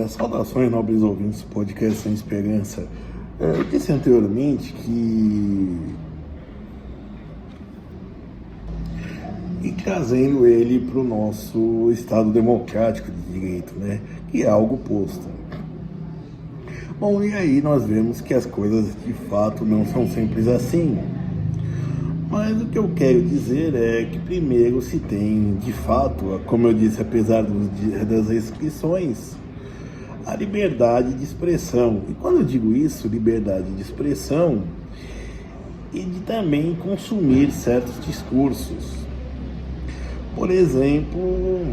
Saudações, nobres ouvintes do podcast Sem Esperança. Eu disse anteriormente e trazendo ele para o nosso Estado democrático de direito, né? Que é algo posto. Bom, e aí nós vemos que as coisas de fato não são sempre assim. Mas o que eu quero dizer é que primeiro se tem, de fato, como eu disse, apesar das restrições, a liberdade de expressão. E quando eu digo isso, liberdade de expressão, e de também consumir certos discursos. Por exemplo,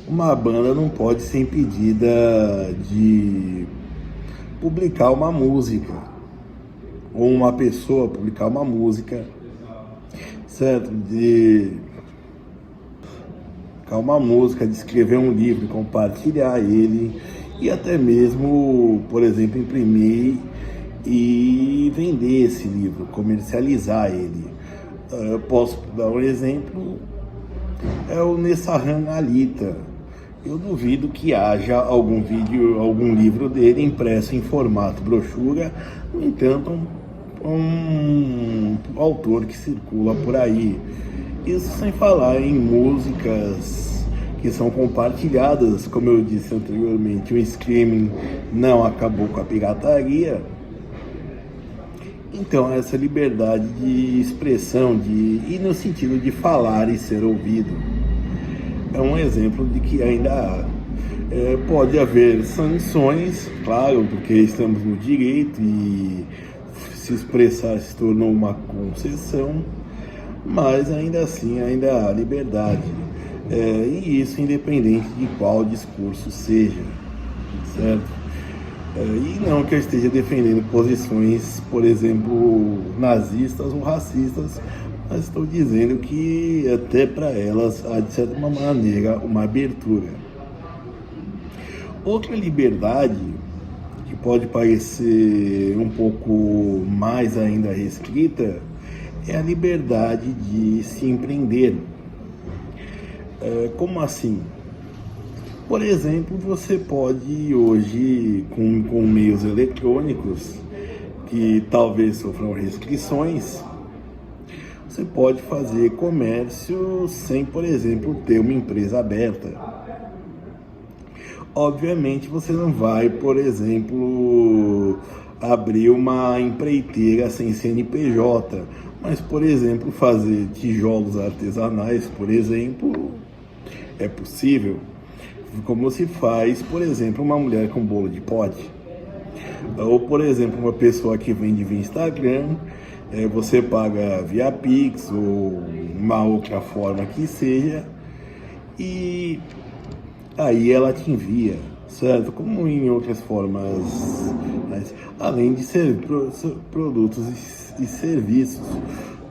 uma banda não pode ser impedida de publicar uma música, ou uma pessoa publicar uma música, certo? De escrever um livro, compartilhar ele e até mesmo, por exemplo, imprimir e vender esse livro, comercializar ele. Eu posso dar um exemplo, é o Nessahan Alita. Eu duvido que haja algum livro dele impresso em formato brochura. No entanto, um autor que circula por aí. Isso sem falar em músicas que são compartilhadas, como eu disse anteriormente, o streaming não acabou com a pirataria. Então, essa liberdade de expressão, e no sentido de falar e ser ouvido, é um exemplo de que ainda há. Pode haver sanções, claro, porque estamos no direito e se expressar se tornou uma concessão, mas ainda assim ainda há liberdade, e isso independente de qual discurso seja, certo? E não que eu esteja defendendo posições, por exemplo, nazistas ou racistas, mas estou dizendo que até para elas há de certa maneira uma abertura. Outra liberdade que pode parecer um pouco mais ainda restrita é a liberdade de se empreender. Como assim? Por exemplo, você pode hoje, com meios eletrônicos, que talvez sofram restrições, você pode fazer comércio sem, por exemplo, ter uma empresa aberta. Obviamente você não vai, por exemplo, abrir uma empreiteira sem CNPJ, mas, por exemplo, fazer tijolos artesanais, por exemplo, é possível. Como se faz, por exemplo, uma mulher com bolo de pote. Ou, por exemplo, uma pessoa que vende via Instagram, você paga via Pix ou uma outra forma que seja, e aí ela te envia, certo? Como em outras formas, mas, além de ser produtos e serviços.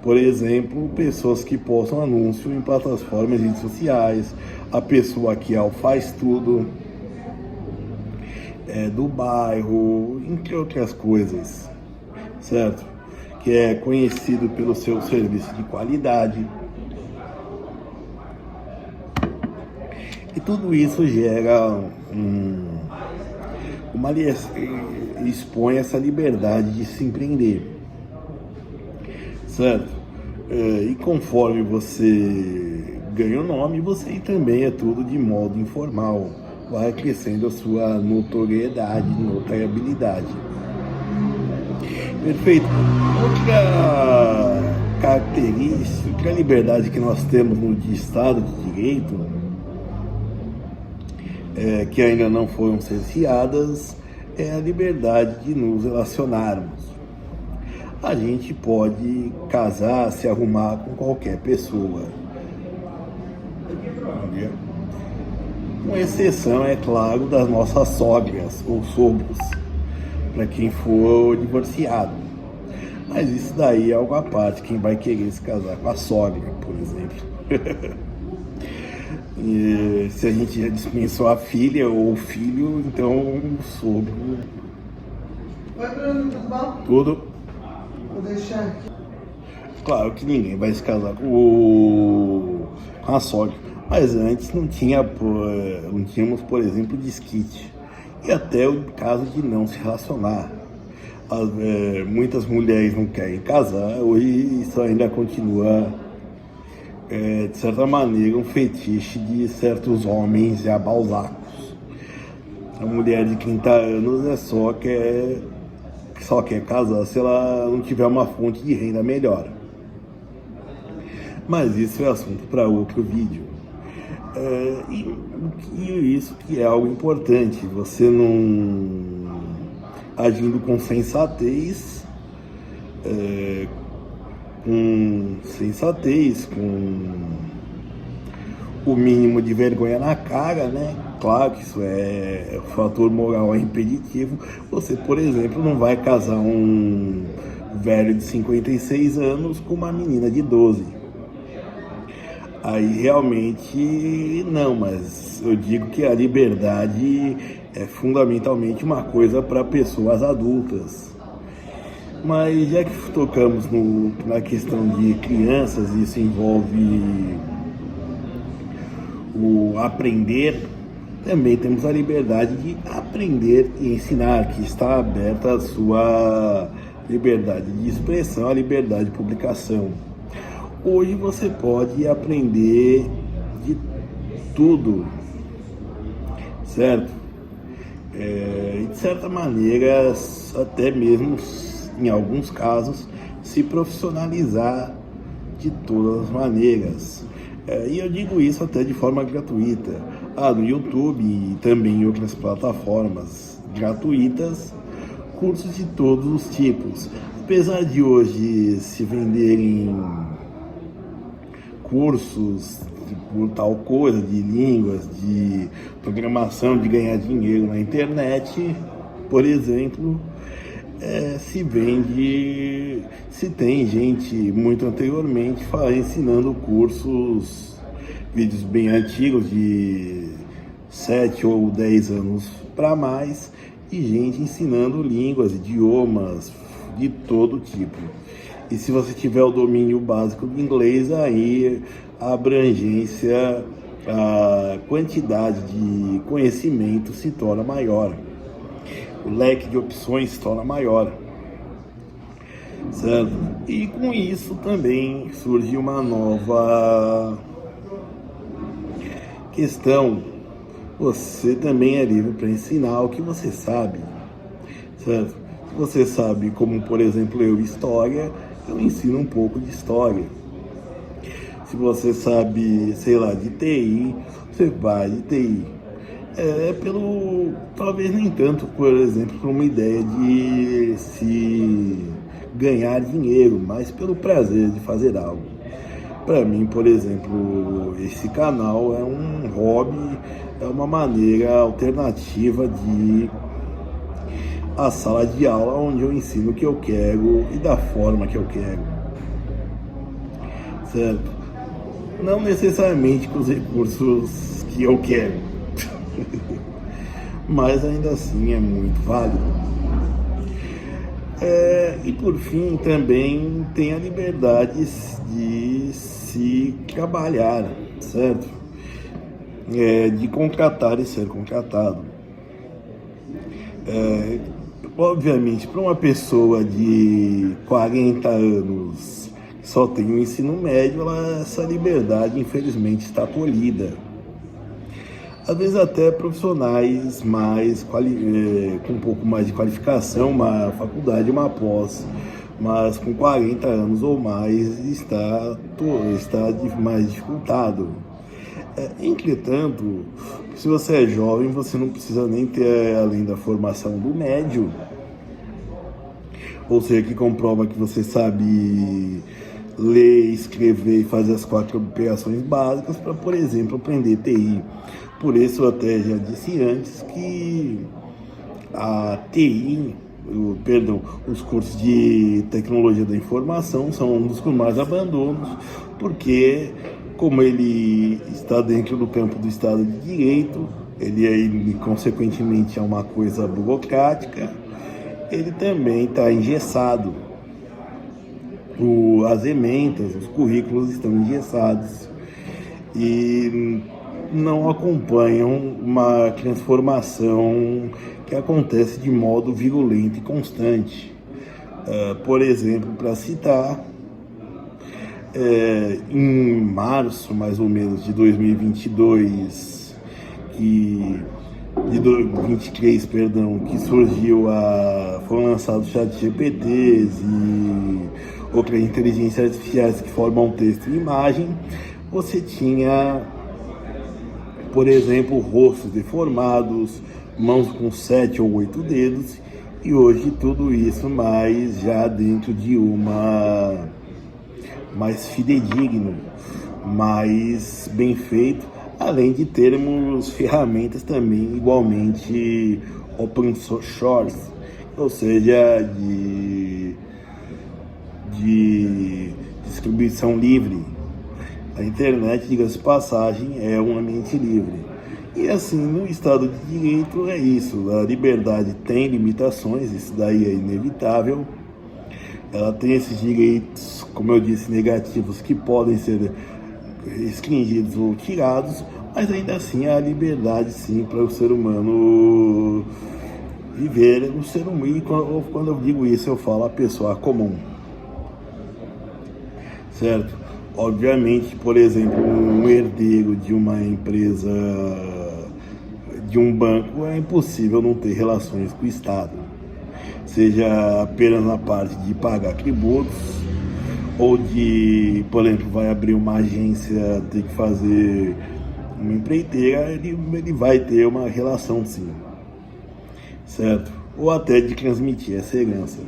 Por exemplo, pessoas que postam anúncio em plataformas de redes sociais, a pessoa que faz tudo do bairro, entre outras coisas, certo? Que é conhecido pelo seu serviço de qualidade. E tudo isso gera expõe essa liberdade de se empreender, certo? E conforme você ganha o nome, você também é tudo de modo informal, vai crescendo a sua notariabilidade. Perfeito. Outra característica, outra liberdade que nós temos no Estado de Direito, que ainda não foram cerceadas, é a liberdade de nos relacionarmos. A gente pode casar, se arrumar com qualquer pessoa, com exceção, é claro, das nossas sogras ou sogros, para quem for divorciado. Mas isso daí é algo à parte, quem vai querer se casar com a sogra, por exemplo. E se a gente já dispensou a filha ou o filho, então o sogro. Oi, Bruno, tudo bom? Tudo. Vou deixar aqui. Claro que ninguém vai se casar com a sogra. Mas antes não tínhamos, por exemplo, disquete. E até o caso de não se relacionar. Muitas mulheres não querem casar, hoje isso ainda continua, de certa maneira, um fetiche de certos homens já balzacos. A mulher de 30 anos só quer casar se ela não tiver uma fonte de renda melhor. Mas isso é assunto para outro vídeo. E isso que é algo importante, você não agindo com sensatez, com o mínimo de vergonha na cara, né? Claro que isso é fator moral impeditivo. Você, por exemplo, não vai casar um velho de 56 anos com uma menina de 12. Aí realmente não, mas eu digo que a liberdade é fundamentalmente uma coisa para pessoas adultas. Mas já que tocamos na questão de crianças, isso envolve o aprender, também temos a liberdade de aprender e ensinar, que está aberta a sua liberdade de expressão, a liberdade de publicação. Hoje você pode aprender de tudo, certo? E de certa maneira, até mesmo em alguns casos, se profissionalizar de todas as maneiras. E eu digo isso até de forma gratuita. No YouTube e também em outras plataformas gratuitas, cursos de todos os tipos. Apesar de hoje se venderem cursos por tal coisa, de línguas, de programação, de ganhar dinheiro na internet, por exemplo, se tem gente muito anteriormente ensinando cursos, vídeos bem antigos de 7 ou 10 anos para mais, e gente ensinando línguas, idiomas de todo tipo. E se você tiver o domínio básico do inglês, aí a abrangência, a quantidade de conhecimento se torna maior. O leque de opções se torna maior. Certo? E com isso também surge uma nova questão. Você também é livre para ensinar o que você sabe. Certo? Você sabe, como por exemplo eu, história, eu ensino um pouco de história. Se você sabe, sei lá, de TI, você vai de TI. Talvez nem tanto, por exemplo, por uma ideia de se ganhar dinheiro, mas pelo prazer de fazer algo. Para mim, por exemplo, esse canal é um hobby, é uma maneira alternativa de a sala de aula onde eu ensino o que eu quero e da forma que eu quero, certo? Não necessariamente com os recursos que eu quero, mas ainda assim é muito válido. E por fim, também tem a liberdade de se trabalhar, certo? De contratar e ser contratado. Obviamente, para uma pessoa de 40 anos que só tem o ensino médio, essa liberdade, infelizmente, está tolhida. Às vezes até profissionais com um pouco mais de qualificação, uma faculdade, uma pós, mas com 40 anos ou mais está mais dificultado. Entretanto, se você é jovem, você não precisa nem ter, além da formação do médio, ou seja, que comprova que você sabe ler, escrever e fazer as 4 operações básicas para, por exemplo, aprender TI. Por isso eu até já disse antes que a TI, os cursos de tecnologia da informação são um dos que mais abandonos, porque como ele está dentro do campo do Estado de Direito, ele consequentemente é uma coisa burocrática, ele também está engessado. As ementas, os currículos estão engessados. e não acompanham uma transformação que acontece de modo virulento e constante. Por exemplo, para citar, em março, mais ou menos, de 2022, de 2023, perdão, que foram lançados ChatGPTs e outras inteligências artificiais que formam texto e imagem. Você tinha, por exemplo, rostos deformados, mãos com 7 ou 8 dedos, e hoje tudo isso mais já dentro de mais fidedigno, mais bem feito, além de termos ferramentas também igualmente open source, ou seja, de distribuição livre. A internet, diga-se de passagem, é um ambiente livre. E assim, no Estado de Direito é isso, a liberdade tem limitações, isso daí é inevitável. Ela tem esses direitos, como eu disse, negativos, que podem ser restringidos ou tirados, mas ainda assim há liberdade sim para o ser humano viver, o ser humano, e quando eu digo isso eu falo a pessoa comum, certo? Obviamente, por exemplo, um herdeiro de uma empresa, de um banco, é impossível não ter relações com o Estado, seja apenas na parte de pagar tributos, ou de, por exemplo, vai abrir uma agência, ter que fazer uma empreiteira, ele vai ter uma relação sim, certo? Ou até de transmitir essa herança.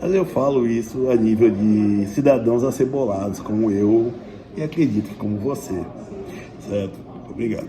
Mas eu falo isso a nível de cidadãos acebolados como eu, e acredito que como você, certo? Obrigado.